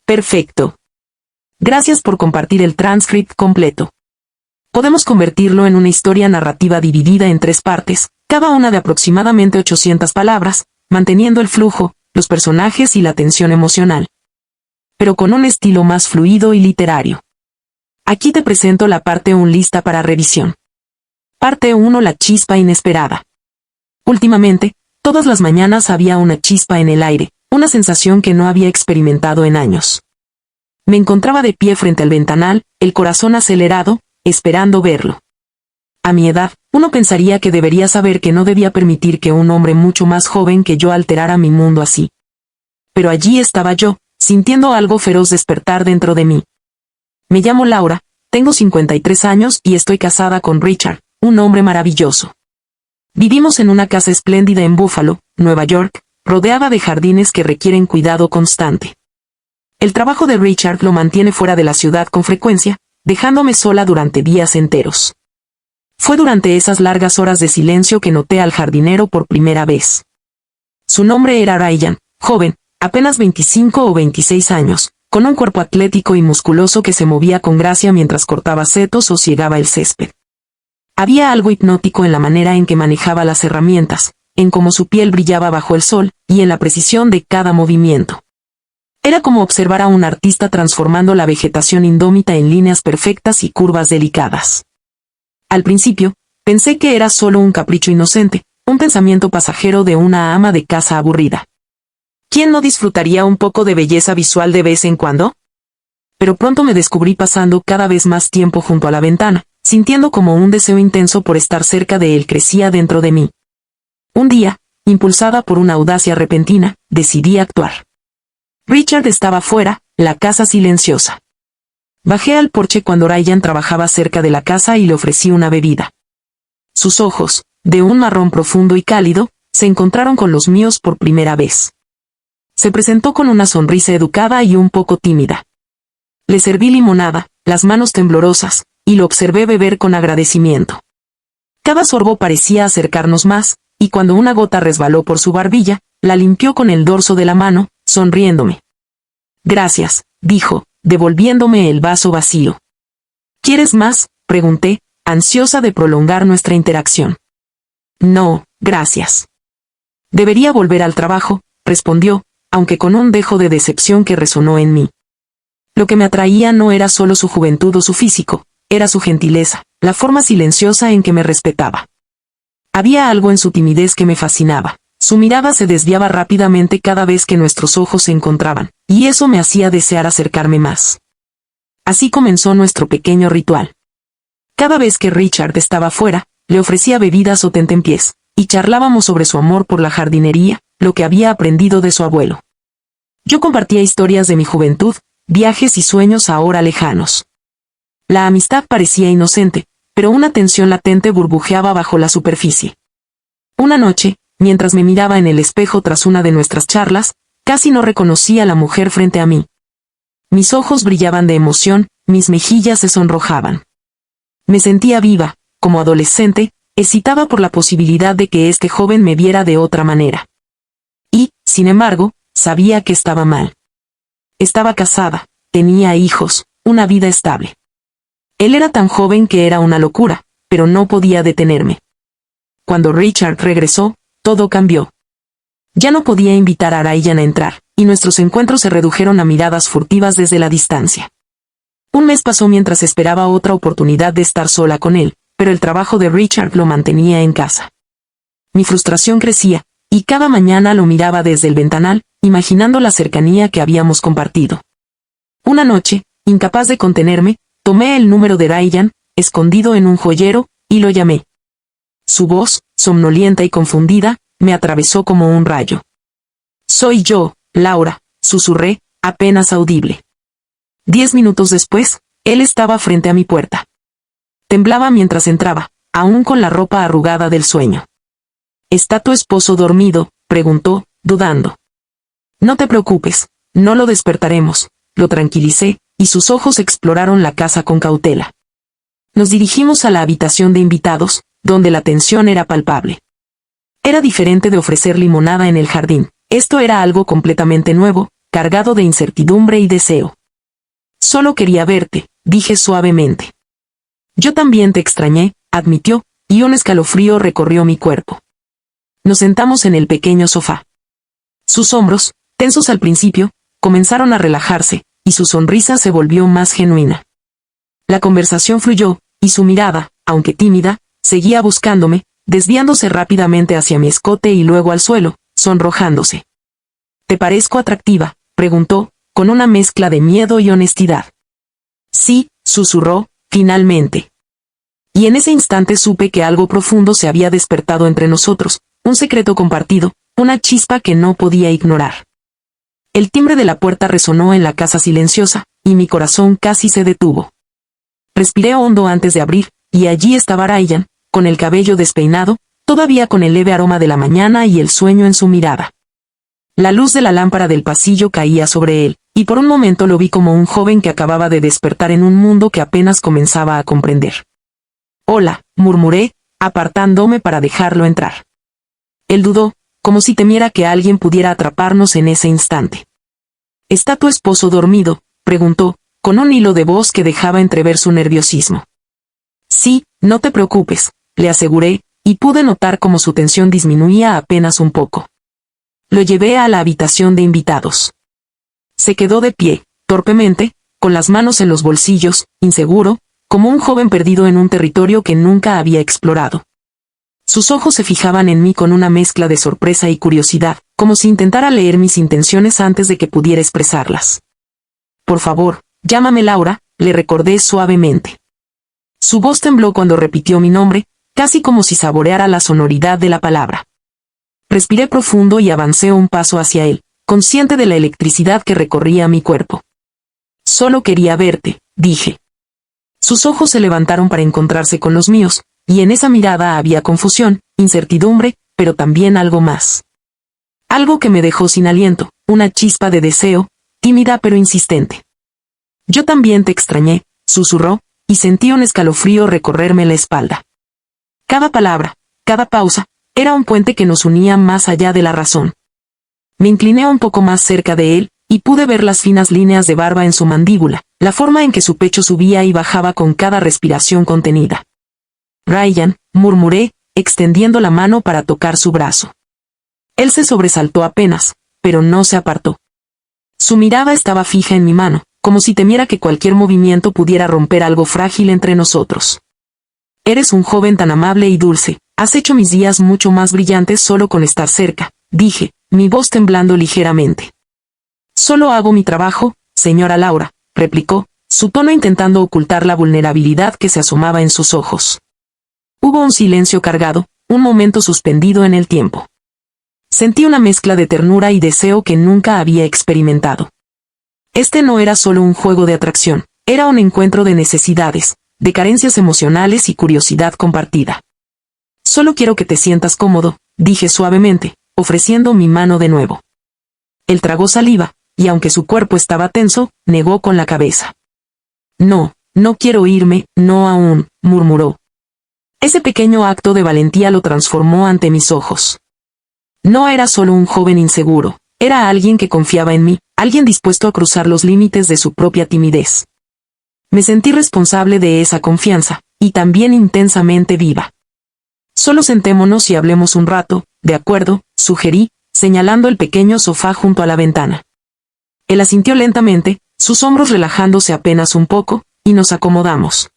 Perfecto. Gracias por compartir el transcript completo. Podemos convertirlo en una historia narrativa dividida en 3 partes, cada una de aproximadamente 800 palabras, manteniendo el flujo, los personajes y la tensión emocional, pero con un estilo más fluido y literario. Aquí te presento la parte 1 lista para revisión. Parte 1: La chispa inesperada. Últimamente, todas las mañanas había una chispa en el aire, una sensación que no había experimentado en años. Me encontraba de pie frente al ventanal, el corazón acelerado, esperando verlo. A mi edad, uno pensaría que debería saber que no debía permitir que un hombre mucho más joven que yo alterara mi mundo así. Pero allí estaba yo, sintiendo algo feroz despertar dentro de mí. Me llamo Laura, tengo 53 años y estoy casada con Richard, un hombre maravilloso. Vivimos en una casa espléndida en Buffalo, Nueva York, rodeada de jardines que requieren cuidado constante. El trabajo de Richard lo mantiene fuera de la ciudad con frecuencia, dejándome sola durante días enteros. Fue durante esas largas horas de silencio que noté al jardinero por primera vez. Su nombre era Ryan, joven, apenas 25 o 26 años, con un cuerpo atlético y musculoso que se movía con gracia mientras cortaba setos o ciegaba el césped. Había algo hipnótico en la manera en que manejaba las herramientas, en cómo su piel brillaba bajo el sol, y en la precisión de cada movimiento. Era como observar a un artista transformando la vegetación indómita en líneas perfectas y curvas delicadas. Al principio, pensé que era solo un capricho inocente, un pensamiento pasajero de una ama de casa aburrida. ¿Quién no disfrutaría un poco de belleza visual de vez en cuando? Pero pronto me descubrí pasando cada vez más tiempo junto a la ventana, sintiendo como un deseo intenso por estar cerca de él crecía dentro de mí. Un día, impulsada por una audacia repentina, decidí actuar. Richard estaba fuera, la casa silenciosa. Bajé al porche cuando Ryan trabajaba cerca de la casa y le ofrecí una bebida. Sus ojos, de un marrón profundo y cálido, se encontraron con los míos por primera vez. Se presentó con una sonrisa educada y un poco tímida. Le serví limonada, las manos temblorosas, y lo observé beber con agradecimiento. Cada sorbo parecía acercarnos más, y cuando una gota resbaló por su barbilla, la limpió con el dorso de la mano, sonriéndome. Gracias, dijo, devolviéndome el vaso vacío. ¿Quieres más?, pregunté, ansiosa de prolongar nuestra interacción. No, gracias. Debería volver al trabajo, respondió, aunque con un dejo de decepción que resonó en mí. Lo que me atraía no era solo su juventud o su físico, era su gentileza, la forma silenciosa en que me respetaba. Había algo en su timidez que me fascinaba. Su mirada se desviaba rápidamente cada vez que nuestros ojos se encontraban, y eso me hacía desear acercarme más. Así comenzó nuestro pequeño ritual. Cada vez que Richard estaba fuera, le ofrecía bebidas o tentempiés, y charlábamos sobre su amor por la jardinería, lo que había aprendido de su abuelo. Yo compartía historias de mi juventud, viajes y sueños ahora lejanos. La amistad parecía inocente, pero una tensión latente burbujeaba bajo la superficie. Una noche, mientras me miraba en el espejo tras una de nuestras charlas, casi no reconocí a la mujer frente a mí. Mis ojos brillaban de emoción, mis mejillas se sonrojaban. Me sentía viva, como adolescente, excitaba por la posibilidad de que este joven me viera de otra manera. Y, sin embargo, sabía que estaba mal. Estaba casada, tenía hijos, una vida estable. Él era tan joven que era una locura, pero no podía detenerme. Cuando Richard regresó, todo cambió. Ya no podía invitar a Ryan a entrar, y nuestros encuentros se redujeron a miradas furtivas desde la distancia. Un mes pasó mientras esperaba otra oportunidad de estar sola con él, pero el trabajo de Richard lo mantenía en casa. Mi frustración crecía, y cada mañana lo miraba desde el ventanal, imaginando la cercanía que habíamos compartido. Una noche, incapaz de contenerme, tomé el número de Ryan, escondido en un joyero, y lo llamé. Su voz, somnolienta y confundida, me atravesó como un rayo. «Soy yo, Laura», susurré, apenas audible. 10 minutos después, él estaba frente a mi puerta. Temblaba mientras entraba, aún con la ropa arrugada del sueño. «¿Está tu esposo dormido?», preguntó, dudando. «No te preocupes, no lo despertaremos», lo tranquilicé, y sus ojos exploraron la casa con cautela. Nos dirigimos a la habitación de invitados, donde la tensión era palpable. Era diferente de ofrecer limonada en el jardín, esto era algo completamente nuevo, cargado de incertidumbre y deseo. Solo quería verte, dije suavemente. Yo también te extrañé, admitió, y un escalofrío recorrió mi cuerpo. Nos sentamos en el pequeño sofá. Sus hombros, tensos al principio, comenzaron a relajarse, y su sonrisa se volvió más genuina. La conversación fluyó, y su mirada, aunque tímida, seguía buscándome, desviándose rápidamente hacia mi escote y luego al suelo, sonrojándose. ¿Te parezco atractiva?, preguntó, con una mezcla de miedo y honestidad. Sí, susurró, finalmente. Y en ese instante supe que algo profundo se había despertado entre nosotros, un secreto compartido, una chispa que no podía ignorar. El timbre de la puerta resonó en la casa silenciosa, y mi corazón casi se detuvo. Respiré hondo antes de abrir, y allí estaba Ryan, con el cabello despeinado, todavía con el leve aroma de la mañana y el sueño en su mirada. La luz de la lámpara del pasillo caía sobre él, y por un momento lo vi como un joven que acababa de despertar en un mundo que apenas comenzaba a comprender. «Hola», murmuré, apartándome para dejarlo entrar. Él dudó, como si temiera que alguien pudiera atraparnos en ese instante. «¿Está tu esposo dormido?», preguntó, con un hilo de voz que dejaba entrever su nerviosismo. «Sí, no te preocupes», le aseguré, y pude notar cómo su tensión disminuía apenas un poco. Lo llevé a la habitación de invitados. Se quedó de pie, torpemente, con las manos en los bolsillos, inseguro, como un joven perdido en un territorio que nunca había explorado. Sus ojos se fijaban en mí con una mezcla de sorpresa y curiosidad, como si intentara leer mis intenciones antes de que pudiera expresarlas. «Por favor, llámame Laura», le recordé suavemente. Su voz tembló cuando repitió mi nombre, casi como si saboreara la sonoridad de la palabra. Respiré profundo y avancé un paso hacia él, consciente de la electricidad que recorría mi cuerpo. «Solo quería verte», dije. Sus ojos se levantaron para encontrarse con los míos, y en esa mirada había confusión, incertidumbre, pero también algo más. Algo que me dejó sin aliento, una chispa de deseo, tímida pero insistente. «Yo también te extrañé», susurró, y sentí un escalofrío recorrerme la espalda. Cada palabra, cada pausa, era un puente que nos unía más allá de la razón. Me incliné un poco más cerca de él, y pude ver las finas líneas de barba en su mandíbula, la forma en que su pecho subía y bajaba con cada respiración contenida. «Ryan», murmuré, extendiendo la mano para tocar su brazo. Él se sobresaltó apenas, pero no se apartó. Su mirada estaba fija en mi mano, como si temiera que cualquier movimiento pudiera romper algo frágil entre nosotros. «Eres un joven tan amable y dulce, has hecho mis días mucho más brillantes solo con estar cerca», dije, mi voz temblando ligeramente. «Solo hago mi trabajo, señora Laura», replicó, su tono intentando ocultar la vulnerabilidad que se asomaba en sus ojos. Hubo un silencio cargado, un momento suspendido en el tiempo. Sentí una mezcla de ternura y deseo que nunca había experimentado. Este no era solo un juego de atracción, era un encuentro de necesidades, de carencias emocionales y curiosidad compartida. «Solo quiero que te sientas cómodo», dije suavemente, ofreciendo mi mano de nuevo. Él tragó saliva, y aunque su cuerpo estaba tenso, negó con la cabeza. «No, no quiero irme, no aún», murmuró. Ese pequeño acto de valentía lo transformó ante mis ojos. No era solo un joven inseguro, era alguien que confiaba en mí, alguien dispuesto a cruzar los límites de su propia timidez. Me sentí responsable de esa confianza, y también intensamente viva. «Solo sentémonos y hablemos un rato», «de acuerdo», sugerí, señalando el pequeño sofá junto a la ventana. Él asintió lentamente, sus hombros relajándose apenas un poco, y nos acomodamos.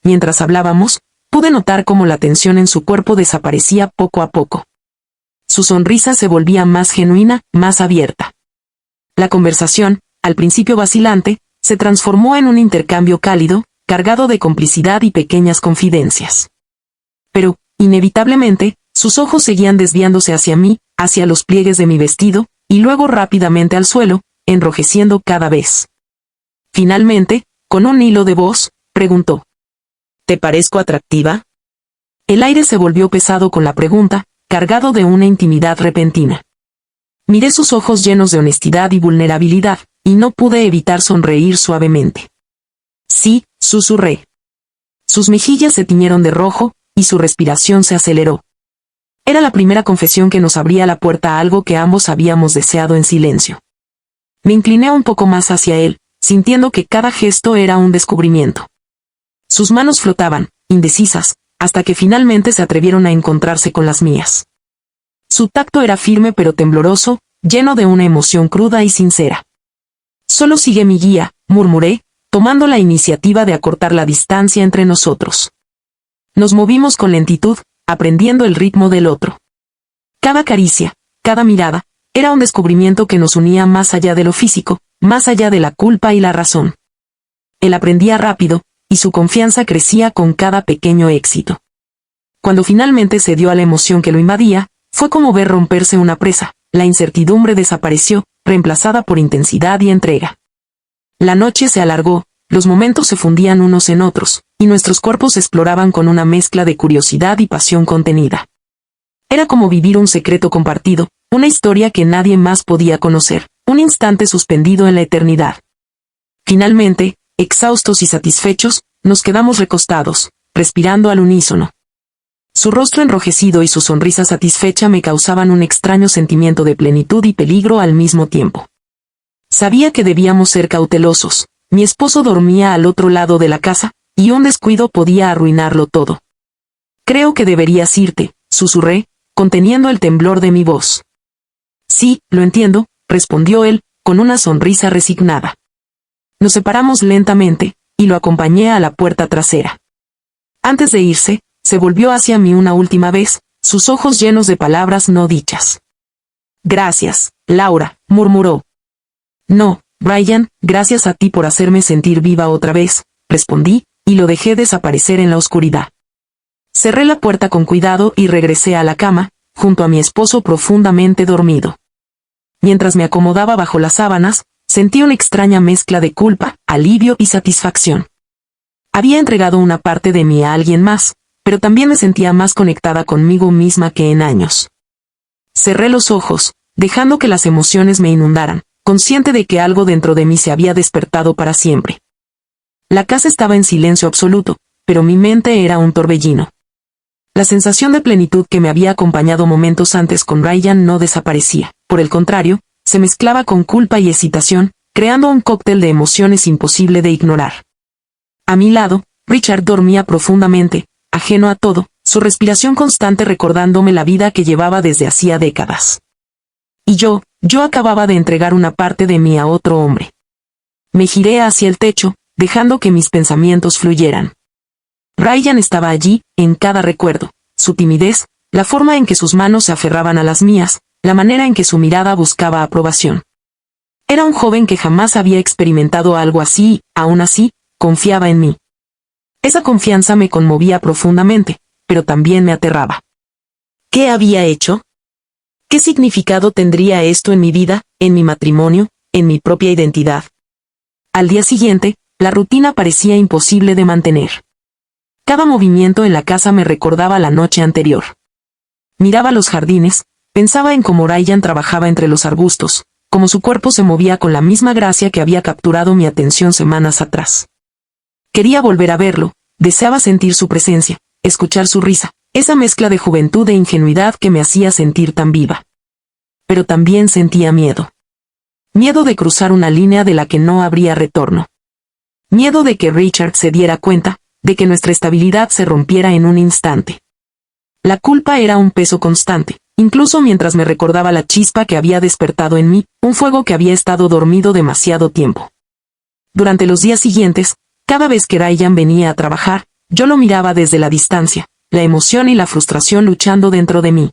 Mientras hablábamos, pude notar cómo la tensión en su cuerpo desaparecía poco a poco. Su sonrisa se volvía más genuina, más abierta. La conversación, al principio vacilante, se transformó en un intercambio cálido, cargado de complicidad y pequeñas confidencias. Pero, inevitablemente, sus ojos seguían desviándose hacia mí, hacia los pliegues de mi vestido, y luego rápidamente al suelo, enrojeciendo cada vez. Finalmente, con un hilo de voz, preguntó: «¿Te parezco atractiva?». El aire se volvió pesado con la pregunta, cargado de una intimidad repentina. Miré sus ojos llenos de honestidad y vulnerabilidad, y no pude evitar sonreír suavemente. «Sí», susurré. Sus mejillas se tiñeron de rojo, y su respiración se aceleró. Era la primera confesión que nos abría la puerta a algo que ambos habíamos deseado en silencio. Me incliné un poco más hacia él, sintiendo que cada gesto era un descubrimiento. Sus manos flotaban, indecisas, hasta que finalmente se atrevieron a encontrarse con las mías. Su tacto era firme pero tembloroso, lleno de una emoción cruda y sincera. Solo sigue mi guía, murmuré, tomando la iniciativa de acortar la distancia entre nosotros. Nos movimos con lentitud, aprendiendo el ritmo del otro. Cada caricia, cada mirada, era un descubrimiento que nos unía más allá de lo físico, más allá de la culpa y la razón. Él aprendía rápido, y su confianza crecía con cada pequeño éxito. Cuando finalmente cedió a la emoción que lo invadía, fue como ver romperse una presa, la incertidumbre desapareció, reemplazada por intensidad y entrega. La noche se alargó, los momentos se fundían unos en otros, y nuestros cuerpos se exploraban con una mezcla de curiosidad y pasión contenida. Era como vivir un secreto compartido, una historia que nadie más podía conocer, un instante suspendido en la eternidad. Finalmente, exhaustos y satisfechos, nos quedamos recostados, respirando al unísono. Su rostro enrojecido y su sonrisa satisfecha me causaban un extraño sentimiento de plenitud y peligro al mismo tiempo. Sabía que debíamos ser cautelosos. Mi esposo dormía al otro lado de la casa, y un descuido podía arruinarlo todo. Creo que deberías irte, susurré, conteniendo el temblor de mi voz. Sí, lo entiendo, respondió él, con una sonrisa resignada. Nos separamos lentamente, y lo acompañé a la puerta trasera. Antes de irse, se volvió hacia mí una última vez, sus ojos llenos de palabras no dichas. Gracias, Laura, murmuró. No, Brian, gracias a ti por hacerme sentir viva otra vez, respondí, y lo dejé desaparecer en la oscuridad. Cerré la puerta con cuidado y regresé a la cama, junto a mi esposo profundamente dormido. Mientras me acomodaba bajo las sábanas, sentí una extraña mezcla de culpa, alivio y satisfacción. Había entregado una parte de mí a alguien más, pero también me sentía más conectada conmigo misma que en años. Cerré los ojos, dejando que las emociones me inundaran, consciente de que algo dentro de mí se había despertado para siempre. La casa estaba en silencio absoluto, pero mi mente era un torbellino. La sensación de plenitud que me había acompañado momentos antes con Ryan no desaparecía, por el contrario, se mezclaba con culpa y excitación, creando un cóctel de emociones imposible de ignorar. A mi lado, Richard dormía profundamente, ajeno a todo, su respiración constante recordándome la vida que llevaba desde hacía décadas. Y yo acababa de entregar una parte de mí a otro hombre. Me giré hacia el techo, dejando que mis pensamientos fluyeran. Ryan estaba allí, en cada recuerdo, su timidez, la forma en que sus manos se aferraban a las mías, la manera en que su mirada buscaba aprobación. Era un joven que jamás había experimentado algo así y, aún así, confiaba en mí. Esa confianza me conmovía profundamente, pero también me aterraba. ¿Qué había hecho? ¿Qué significado tendría esto en mi vida, en mi matrimonio, en mi propia identidad? Al día siguiente, la rutina parecía imposible de mantener. Cada movimiento en la casa me recordaba la noche anterior. Miraba los jardines, pensaba en cómo Ryan trabajaba entre los arbustos, cómo su cuerpo se movía con la misma gracia que había capturado mi atención semanas atrás. Quería volver a verlo, deseaba sentir su presencia, escuchar su risa, esa mezcla de juventud e ingenuidad que me hacía sentir tan viva. Pero también sentía miedo. Miedo de cruzar una línea de la que no habría retorno. Miedo de que Richard se diera cuenta, de que nuestra estabilidad se rompiera en un instante. La culpa era un peso constante, incluso mientras me recordaba la chispa que había despertado en mí, un fuego que había estado dormido demasiado tiempo. Durante los días siguientes, cada vez que Ryan venía a trabajar, yo lo miraba desde la distancia, la emoción y la frustración luchando dentro de mí.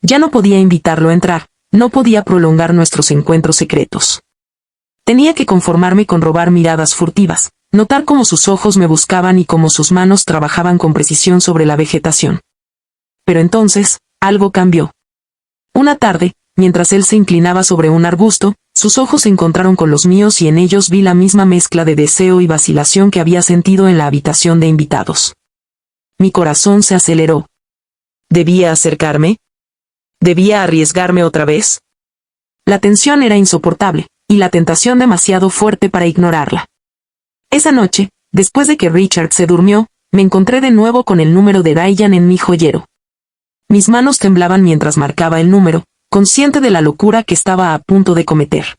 Ya no podía invitarlo a entrar, no podía prolongar nuestros encuentros secretos. Tenía que conformarme con robar miradas furtivas, notar cómo sus ojos me buscaban y cómo sus manos trabajaban con precisión sobre la vegetación. Pero entonces, algo cambió. Una tarde, mientras él se inclinaba sobre un arbusto, sus ojos se encontraron con los míos y en ellos vi la misma mezcla de deseo y vacilación que había sentido en la habitación de invitados. Mi corazón se aceleró. ¿Debía acercarme? ¿Debía arriesgarme otra vez? La tensión era insoportable, y la tentación demasiado fuerte para ignorarla. Esa noche, después de que Richard se durmió, me encontré de nuevo con el número de Ryan en mi joyero. Mis manos temblaban mientras marcaba el número, consciente de la locura que estaba a punto de cometer.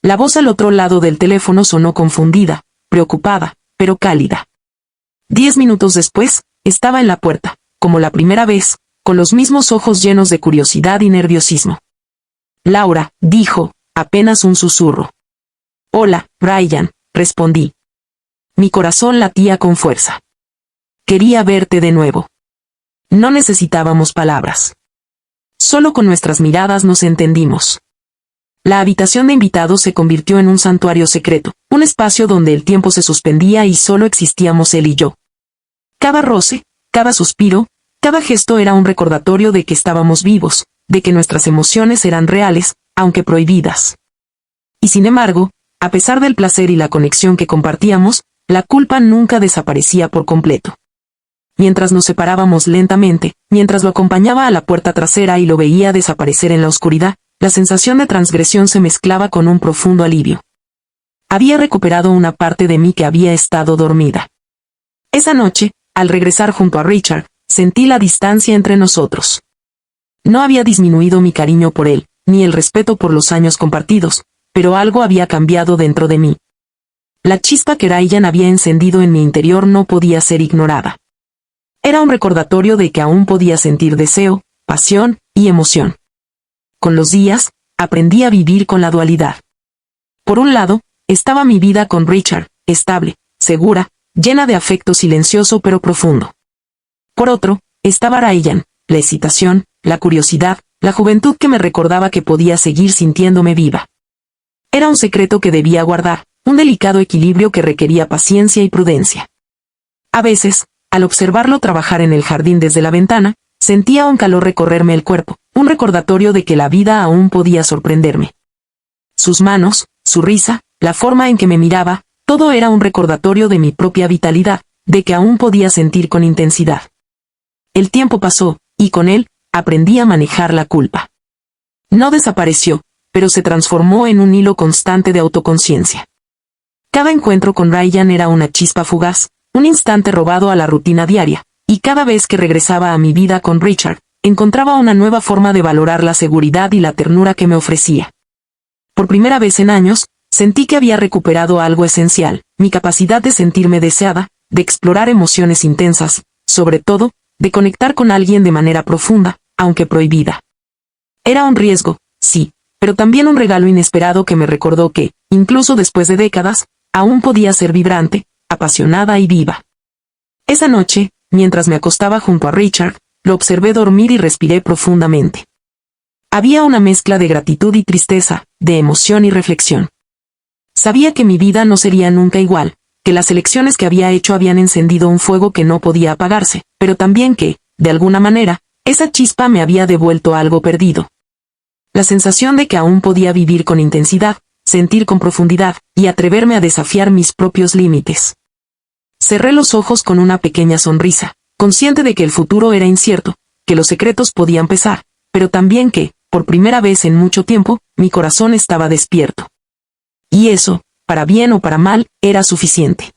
La voz al otro lado del teléfono sonó confundida, preocupada, pero cálida. 10 minutos después, estaba en la puerta, como la primera vez, con los mismos ojos llenos de curiosidad y nerviosismo. Laura, dijo, apenas un susurro. Hola, Brian, respondí. Mi corazón latía con fuerza. Quería verte de nuevo. No necesitábamos palabras. Solo con nuestras miradas nos entendimos. La habitación de invitados se convirtió en un santuario secreto, un espacio donde el tiempo se suspendía y solo existíamos él y yo. Cada roce, cada suspiro, cada gesto era un recordatorio de que estábamos vivos, de que nuestras emociones eran reales, aunque prohibidas. Y sin embargo, a pesar del placer y la conexión que compartíamos, la culpa nunca desaparecía por completo. Mientras nos separábamos lentamente, mientras lo acompañaba a la puerta trasera y lo veía desaparecer en la oscuridad, la sensación de transgresión se mezclaba con un profundo alivio. Había recuperado una parte de mí que había estado dormida. Esa noche, al regresar junto a Richard, sentí la distancia entre nosotros. No había disminuido mi cariño por él, ni el respeto por los años compartidos, pero algo había cambiado dentro de mí. La chispa que Ryan había encendido en mi interior no podía ser ignorada. Era un recordatorio de que aún podía sentir deseo, pasión y emoción. Con los días, aprendí a vivir con la dualidad. Por un lado, estaba mi vida con Richard, estable, segura, llena de afecto silencioso pero profundo. Por otro, estaba Ryan, la excitación, la curiosidad, la juventud que me recordaba que podía seguir sintiéndome viva. Era un secreto que debía guardar, un delicado equilibrio que requería paciencia y prudencia. A veces, al observarlo trabajar en el jardín desde la ventana, sentía un calor recorrerme el cuerpo, un recordatorio de que la vida aún podía sorprenderme. Sus manos, su risa, la forma en que me miraba, todo era un recordatorio de mi propia vitalidad, de que aún podía sentir con intensidad. El tiempo pasó, y con él, aprendí a manejar la culpa. No desapareció, pero se transformó en un hilo constante de autoconciencia. Cada encuentro con Ryan era una chispa fugaz, un instante robado a la rutina diaria, y cada vez que regresaba a mi vida con Richard, encontraba una nueva forma de valorar la seguridad y la ternura que me ofrecía. Por primera vez en años, sentí que había recuperado algo esencial, mi capacidad de sentirme deseada, de explorar emociones intensas, sobre todo, de conectar con alguien de manera profunda, aunque prohibida. Era un riesgo, sí, pero también un regalo inesperado que me recordó que, incluso después de décadas, aún podía ser vibrante, apasionada y viva. Esa noche, mientras me acostaba junto a Richard, lo observé dormir y respiré profundamente. Había una mezcla de gratitud y tristeza, de emoción y reflexión. Sabía que mi vida no sería nunca igual, que las elecciones que había hecho habían encendido un fuego que no podía apagarse, pero también que, de alguna manera, esa chispa me había devuelto algo perdido. La sensación de que aún podía vivir con intensidad, sentir con profundidad, y atreverme a desafiar mis propios límites. Cerré los ojos con una pequeña sonrisa, consciente de que el futuro era incierto, que los secretos podían pesar, pero también que, por primera vez en mucho tiempo, mi corazón estaba despierto. Y eso, para bien o para mal, era suficiente.